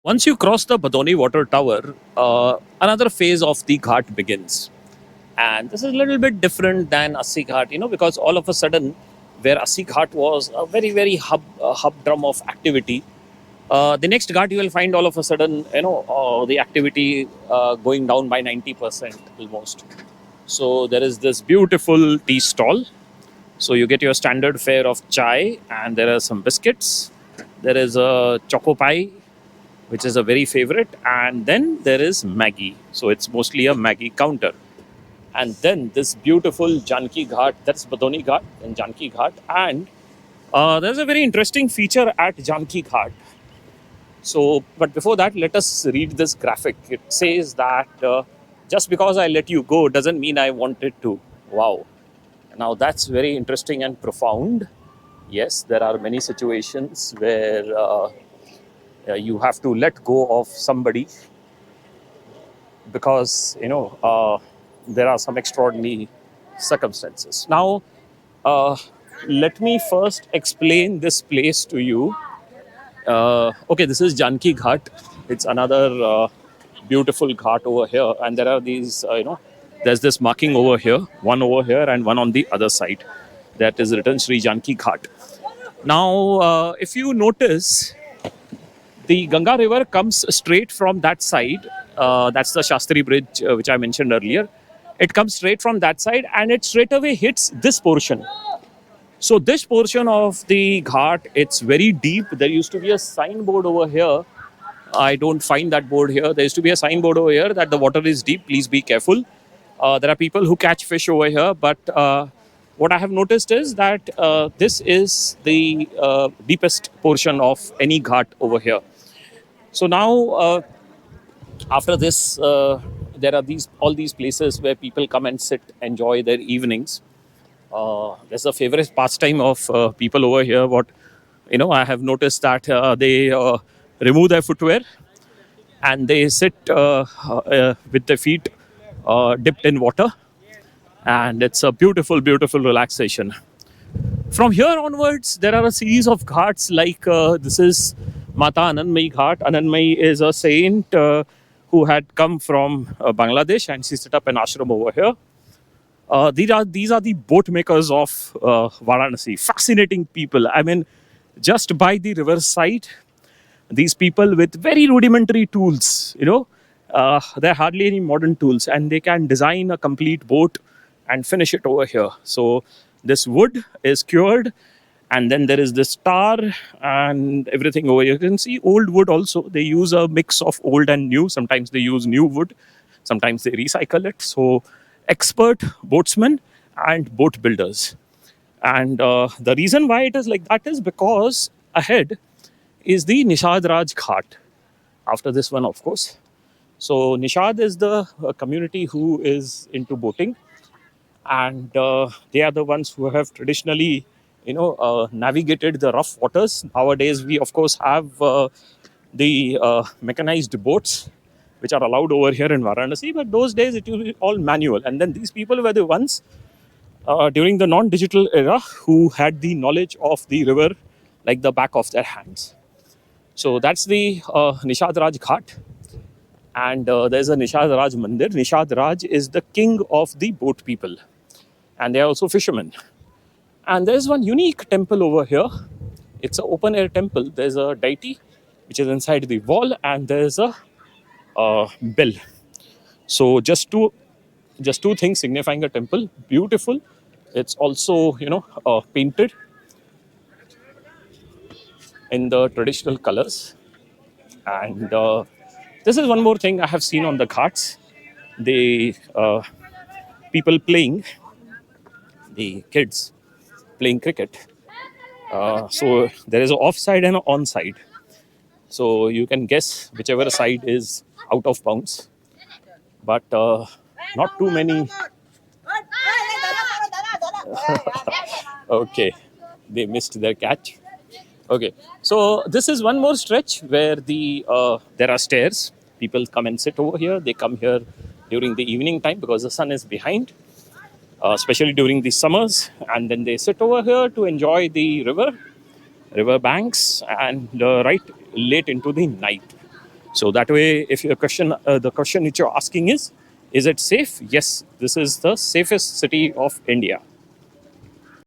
Once you cross the Bhadoni water tower, another phase of the Ghat begins. And this is a little bit different than Assi Ghat, because all of a sudden, where Assi Ghat was a very, very hub drum of activity, the next Ghat you will find all of a sudden, the activity going down by 90% almost. So there is this beautiful tea stall. So you get your standard fare of chai, and there are some biscuits. There is a choco pie, which is a very favorite, and then there is Maggie. So it's mostly a Maggie counter. And then this beautiful Janki Ghat, that's Bhadoni Ghat and Janki Ghat. And there's a very interesting feature at Janki Ghat. So, but before that, let us read this graphic. It says that just because I let you go doesn't mean I wanted to. Wow. Now that's very interesting and profound. Yes, there are many situations where you have to let go of somebody because there are some extraordinary circumstances. Now, let me first explain this place to you. Okay, this is Janki Ghat. It's another beautiful ghat over here, and there are these, there's this marking over here, one over here, and one on the other side. That is written Sri Janki Ghat. Now, if you notice, the Ganga River comes straight from that side. That's the Shastri Bridge, which I mentioned earlier. It comes straight from that side, and it straight away hits this portion. So this portion of the ghat, it's very deep. There used to be a signboard over here. I don't find that board here. There used to be a signboard over here that the water is deep. Please be careful. There are people who catch fish over here, but what I have noticed is that this is the deepest portion of any ghat over here. So now, after this, there are these all these places where people come and sit, enjoy their evenings. There's a favorite pastime of people over here. What I have noticed that they remove their footwear and they sit with their feet dipped in water, and it's a beautiful, beautiful relaxation. From here onwards, there are a series of ghats like this is Mata Anandmayi Ghat. Anandmayi is a saint who had come from Bangladesh, and she set up an ashram over here. These are the boat makers of Varanasi. Fascinating people. I mean, just by the riverside, these people with very rudimentary tools, there are hardly any modern tools, and they can design a complete boat and finish it over here. So this wood is cured, and then there is this tar and everything over here. You can see old wood also. They use a mix of old and new. Sometimes they use new wood, sometimes they recycle it. So expert boatsmen and boat builders. And the reason why it is like that is because ahead is the Nishad Raj Ghat. After this one, of course. So Nishad is the community who is into boating, and they are the ones who have traditionally, navigated the rough waters. Nowadays, we of course have the mechanized boats, which are allowed over here in Varanasi. But those days, it was all manual. And then these people were the ones during the non-digital era who had the knowledge of the river like the back of their hands. So that's the Nishad Raj Ghat. And there's a Nishad Raj Mandir. Nishad Raj is the king of the boat people. And they are also fishermen. And there's one unique temple over here. It's an open air temple. There's a deity which is inside the wall, and there's a bell. So just two things signifying a temple. Beautiful. It's also painted in the traditional colors. And this is one more thing I have seen on the ghats. The people playing, the kids playing cricket. So there is an offside and an onside. So you can guess whichever side is out of bounds. But not too many. Okay, they missed their catch. Okay, so this is one more stretch where there are stairs. People come and sit over here. They come here during the evening time because the sun is behind, especially during the summers. And then they sit over here to enjoy the river banks, and right late into the night. So that way, if your question, the question which you're asking is it safe? Yes, this is the safest city of India.